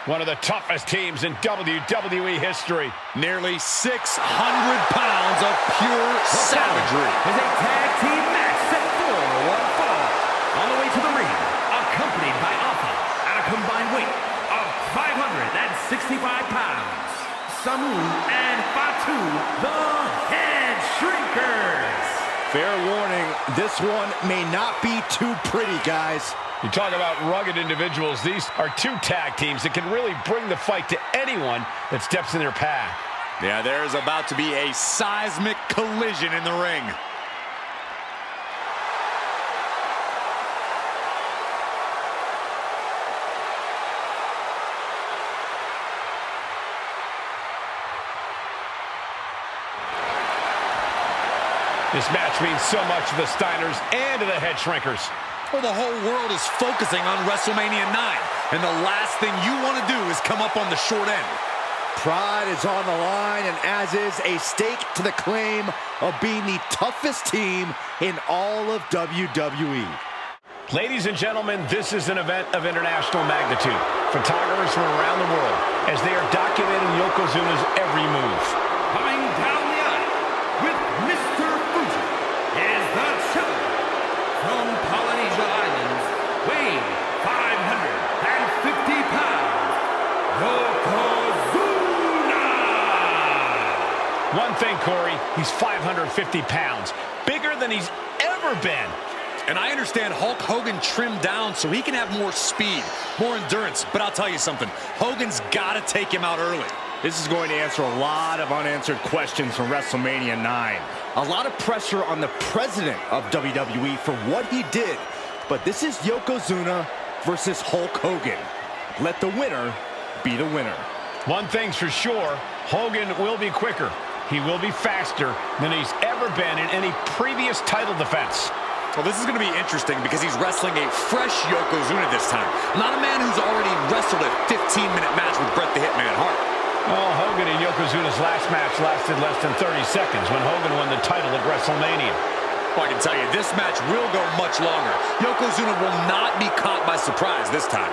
One of the toughest teams in WWE history. Nearly 600 pounds of pure savagery. Is a tag team match set for one fall. On the way to the ring, accompanied by Alpha at a combined weight of 565 pounds. Samu and Fatu, the Headshrinkers. Fair warning, this one may not be too pretty, guys. You talk about rugged individuals. These are two tag teams that can really bring the fight to anyone that steps in their path. Yeah, there's about to be a seismic collision in the ring. This match means so much to the Steiners and to the Headshrinkers. Well, the whole world is focusing on WrestleMania 9, and the last thing you want to do is come up on the short end. Pride is on the line, and as is a stake to the claim of being the toughest team in all of WWE. Ladies and gentlemen, this is an event of international magnitude. Photographers from around the world as they are documenting Yokozuna's every move. Coming down the aisle with Mr. Fuji is the challenger from Polynesia Islands, weighing 550 pounds, Yokozuna! One thing, Corey, he's 550 pounds, bigger than he's ever been. And I understand Hulk Hogan trimmed down so he can have more speed, more endurance. But I'll tell you something, Hogan's got to take him out early. This is going to answer a lot of unanswered questions from WrestleMania 9. A lot of pressure on the president of WWE for what he did. But this is Yokozuna versus Hulk Hogan. Let the winner be the winner. One thing's for sure, Hogan will be quicker. He will be faster than he's ever been in any previous title defense. Well, this is going to be interesting because he's wrestling a fresh Yokozuna this time. Not a man who's already wrestled a 15-minute match with Bret the Hitman Hart. Well, Hogan and Yokozuna's last match lasted less than 30 seconds when Hogan won the title at WrestleMania. Well, I can tell you, this match will go much longer. Yokozuna will not be caught by surprise this time.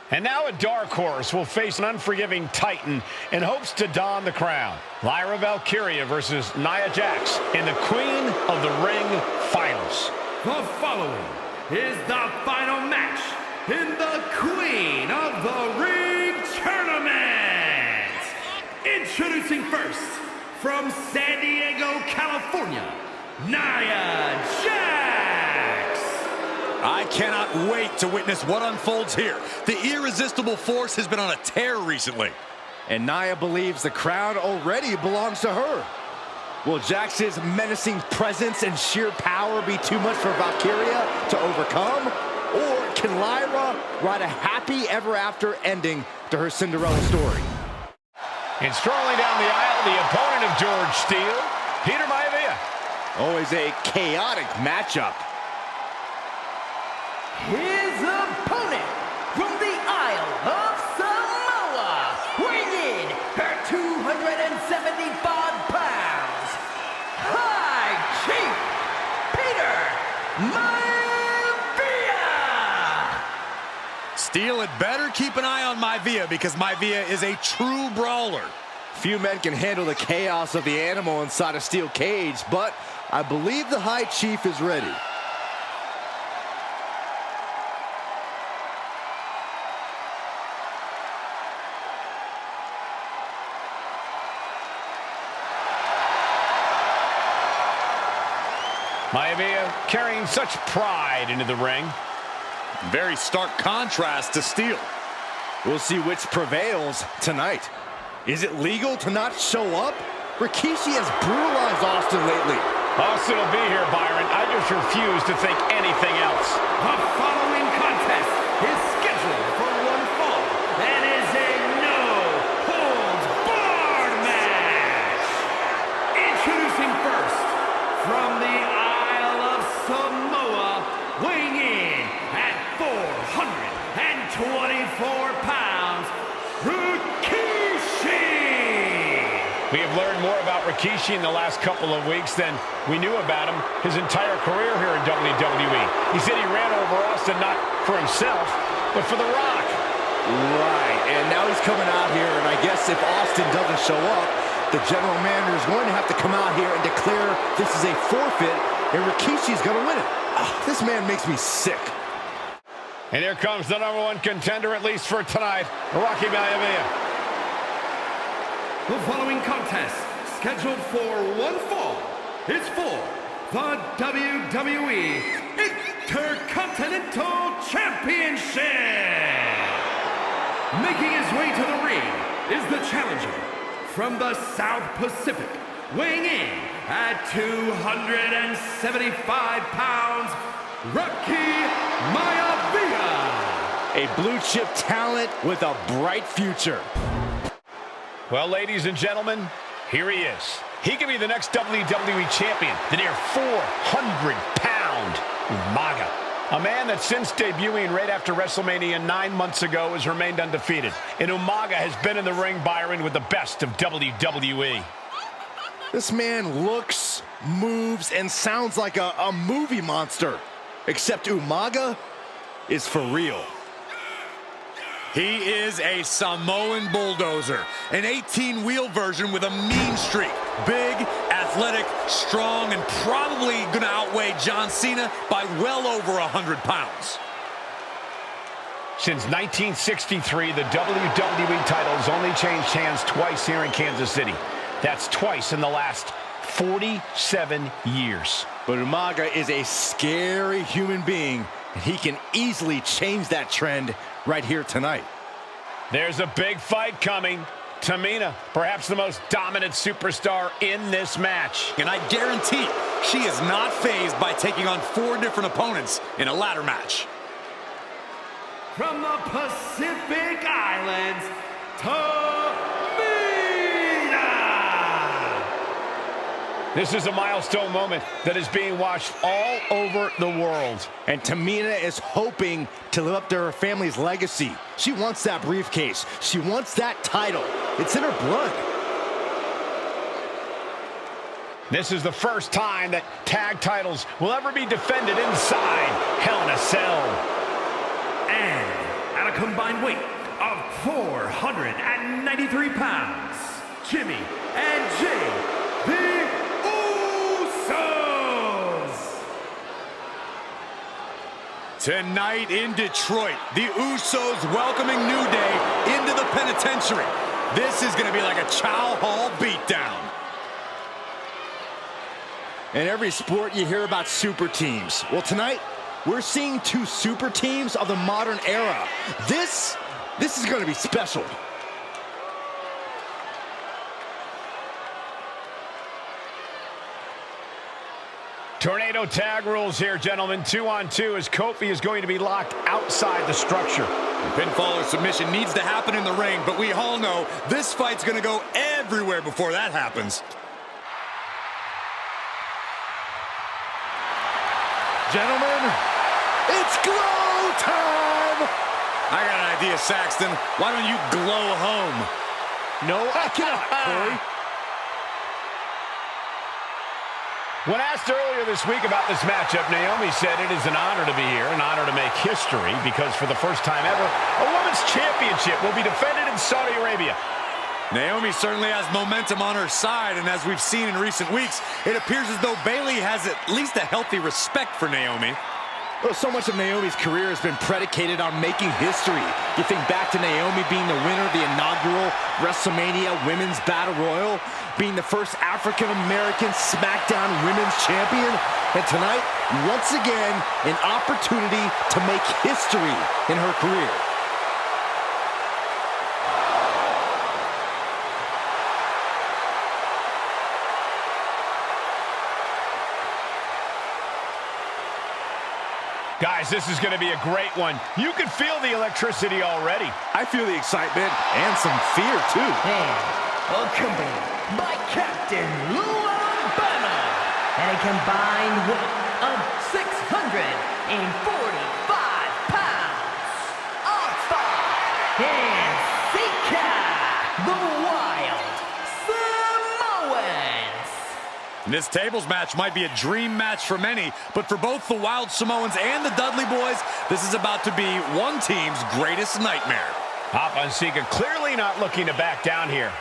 And now a dark horse will face an unforgiving titan in hopes to don the crown. Lyra Valkyria versus Nia Jax in the Queen of the Ring Finals. The following is the final match in the Queen of the Ring Tournament. Introducing first, from San Diego, California, Nia Jax. I cannot wait to witness what unfolds here. The irresistible force has been on a tear recently. And Nia believes the crown already belongs to her. Will Jax's menacing presence and sheer power be too much for Valkyria to overcome? Or can Lyra write a happy ever after ending to her Cinderella story? And strolling down the aisle, the opponent of George Steele, Peter Maivia. Always a chaotic matchup. His opponent from the Isle of Samoa, weighing in her 275 pounds, High Chief Peter Maivia. Steele had better keep an eye on Maivia because Maivia is a true brawler. Few men can handle the chaos of the animal inside a steel cage, but I believe the High Chief is ready. Maivia carrying such pride into the ring. Very stark contrast to Steele. We'll see which prevails tonight. Is it legal to not show up? Rikishi has brutalized Austin lately. Austin will be here, Byron. I just refuse to think anything else. The following contest is scheduled for one fall and is a no-holds-barred match. Introducing first, from the Isle of Samoa, weighing in at 424 pounds, Rikishi. We have learned more about Rikishi in the last couple of weeks than we knew about him his entire career here in WWE. He said he ran over Austin not for himself, but for The Rock. Right, and now he's coming out here, and I guess if Austin doesn't show up, the general manager is going to have to come out here and declare this is a forfeit, and Rikishi's going to win it. This man makes me sick. And here comes the #1 contender, at least for tonight, Rocky Maivia. The following contest, scheduled for one fall, is for the WWE Intercontinental Championship. Making his way to the ring is the challenger from the South Pacific, weighing in at 275 pounds, Rocky Maivia. A blue-chip talent with a bright future. Well, ladies and gentlemen, here he is. He could be the next WWE champion, the near 400-pound Umaga. A man that since debuting right after WrestleMania 9 months ago has remained undefeated. And Umaga has been in the ring, Byron, with the best of WWE. This man looks, moves, and sounds like a movie monster. Except Umaga is for real. He is a Samoan bulldozer, an 18-wheel version with a mean streak. Big, athletic, strong, and probably going to outweigh John Cena by well over 100 pounds. Since 1963, the WWE titles only changed hands twice here in Kansas City. That's twice in the last 47 years. But Umaga is a scary human being, and he can easily change that trend right here tonight. There's a big fight coming. Tamina, perhaps the most dominant superstar in this match. And I guarantee she is not fazed by taking on 4 different opponents in a ladder match. From the Pacific Islands, Tamina! This is a milestone moment that is being watched all over the world. And Tamina is hoping to live up to her family's legacy. She wants that briefcase. She wants that title. It's in her blood. This is the first time that tag titles will ever be defended inside Hell in a Cell. And at a combined weight of 493 pounds, Jimmy and Jay, the Usos! Tonight in Detroit, the Usos welcoming New Day into the penitentiary. This is going to be like a Chow Hall beatdown. In every sport, you hear about super teams. Well, tonight, we're seeing 2 super teams of the modern era. This is going to be special. Tornado tag rules here, gentlemen. 2-on-2 as Kofi is going to be locked outside the structure. Pinfall or submission needs to happen in the ring, but we all know this fight's going to go everywhere before that happens. Gentlemen, it's glow time! I got an idea, Saxton. Why don't you glow home? No, I cannot, Corey. When asked earlier this week about this matchup, Naomi said it is an honor to be here, an honor to make history, because for the first time ever, a women's championship will be defended in Saudi Arabia. Naomi certainly has momentum on her side, and as we've seen in recent weeks, it appears as though Bayley has at least a healthy respect for Naomi. Well, so much of Naomi's career has been predicated on making history. You think back to Naomi being the winner of the inaugural WrestleMania Women's Battle Royal, being the first African-American SmackDown Women's Champion, and tonight, once again, an opportunity to make history in her career. Guys, this is going to be a great one. You can feel the electricity already. I feel the excitement and some fear, too. And accompanied by Captain Lou Alabama at a combined weight of 645 pounds. Alpha and Sikoa, the Wild Samoans. This tables match might be a dream match for many, but for both the Wild Samoans and the Dudley Boys, this is about to be one team's greatest nightmare. Alpha and Sikoa clearly not looking to back down here.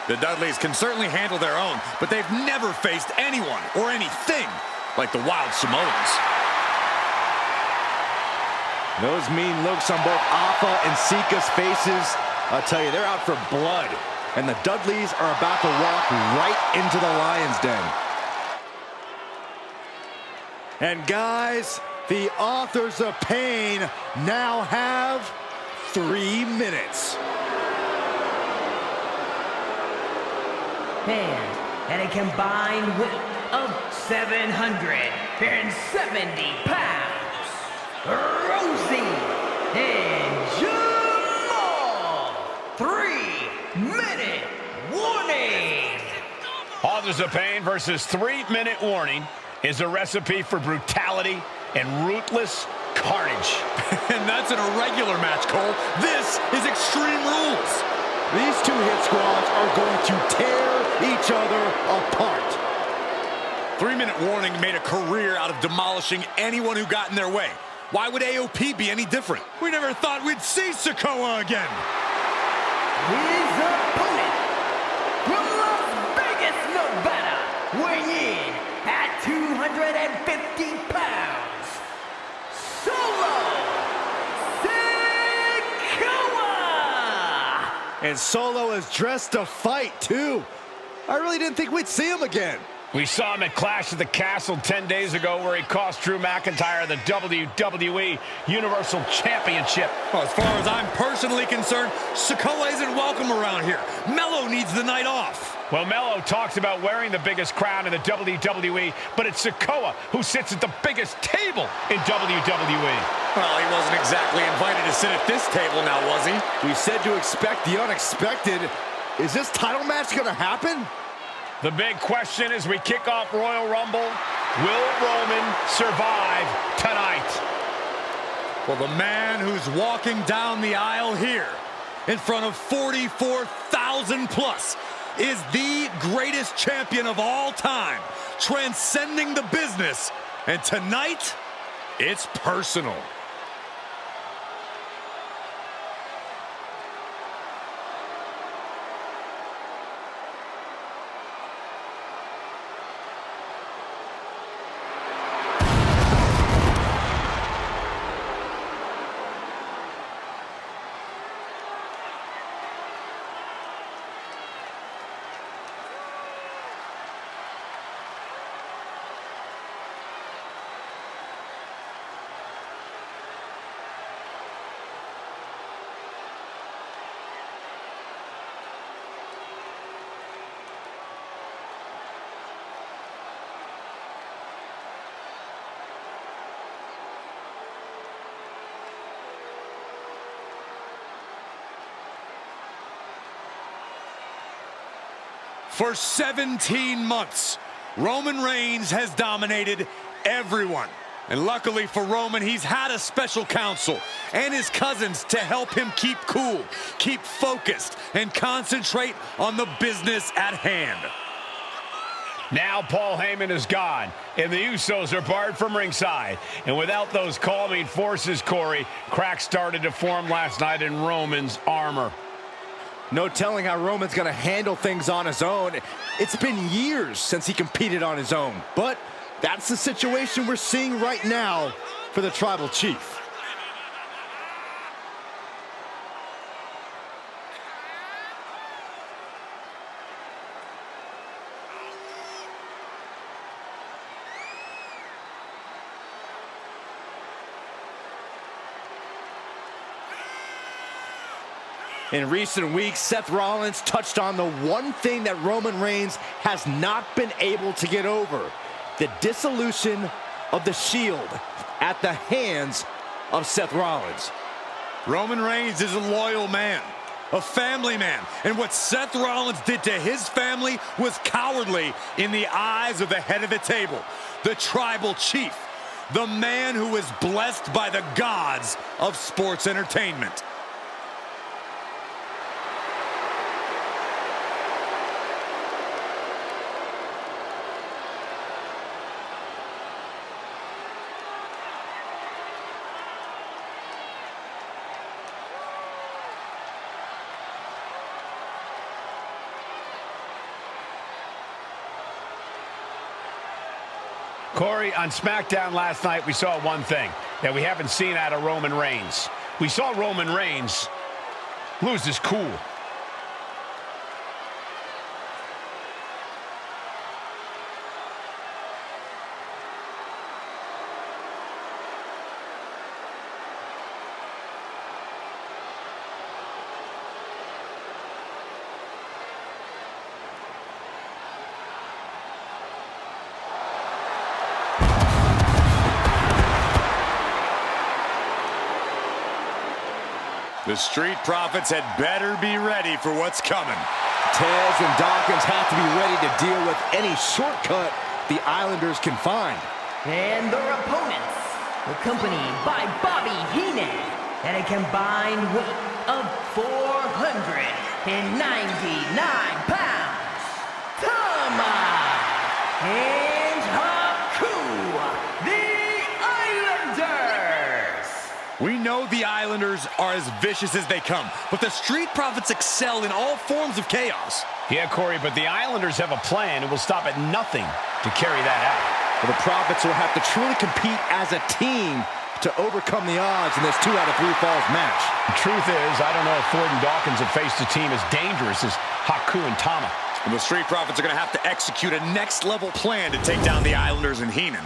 The Dudleys can certainly handle their own, but they've never faced anyone or anything like the Wild Samoans. Those mean looks on both Alpha and Sikoa's faces, I'll tell you, they're out for blood. And the Dudleys are about to walk right into the Lion's Den. And guys, the authors of pain now have 3 minutes. And a combined weight of 770 pounds, Rosie and Jamal. 3-minute warning. Authors of Pain versus 3-minute warning is a recipe for brutality and ruthless carnage. And that's an irregular match, Cole. This is Extreme Rules. These two hit squads are going to tear each other apart. 3-minute warning made a career out of demolishing anyone who got in their way. Why would AOP be any different? We never thought we'd see Sikoa again. His opponent from Las Vegas, Nevada, weighing in at 250 pounds, Solo Sikoa! And Solo is dressed to fight, too. I really didn't think we'd see him again. We saw him at Clash at the Castle 10 days ago where he cost Drew McIntyre the WWE Universal Championship. Well, as far as I'm personally concerned, Sikoa isn't welcome around here. Melo needs the night off. Well, Melo talks about wearing the biggest crown in the WWE, but it's Sikoa who sits at the biggest table in WWE. Well, he wasn't exactly invited to sit at this table now, was he? We said to expect the unexpected. Is this title match going to happen? The big question as we kick off Royal Rumble, will Roman survive tonight? Well, the man who's walking down the aisle here in front of 44,000 plus is the greatest champion of all time, transcending the business. And tonight, it's personal. For 17 months, Roman Reigns has dominated everyone. And luckily for Roman, he's had a special counsel and his cousins to help him keep cool, keep focused, and concentrate on the business at hand. Now Paul Heyman is gone, and the Usos are barred from ringside. And without those calming forces, Corey, cracks started to form last night in Roman's armor. No telling how Roman's going to handle things on his own. It's been years since he competed on his own. But that's the situation we're seeing right now for the Tribal Chief. In recent weeks, Seth Rollins touched on the one thing that Roman Reigns has not been able to get over: the dissolution of the Shield at the hands of Seth Rollins. Roman Reigns is a loyal man, a family man, and what Seth Rollins did to his family was cowardly in the eyes of the head of the table, the Tribal Chief, the man who was blessed by the gods of sports entertainment. Corey, on SmackDown last night, we saw one thing that we haven't seen out of Roman Reigns. We saw Roman Reigns lose his cool. The Street Profits had better be ready for what's coming. Tez and Dawkins have to be ready to deal with any shortcut the Islanders can find. And their opponents, accompanied by Bobby Heenan, at a combined weight of 499 pounds, Tama and Haku, the Islanders. We know the Islanders are as vicious as they come, but the Street Profits excel in all forms of chaos. Yeah, Corey, but the Islanders have a plan and will stop at nothing to carry that out. Well, the Profits will have to truly compete as a team to overcome the odds in this 2 out of 3 falls match. The truth is, I don't know if Ford and Dawkins have faced a team as dangerous as Haku and Tama. And the Street Profits are going to have to execute a next-level plan to take down the Islanders and Heenan.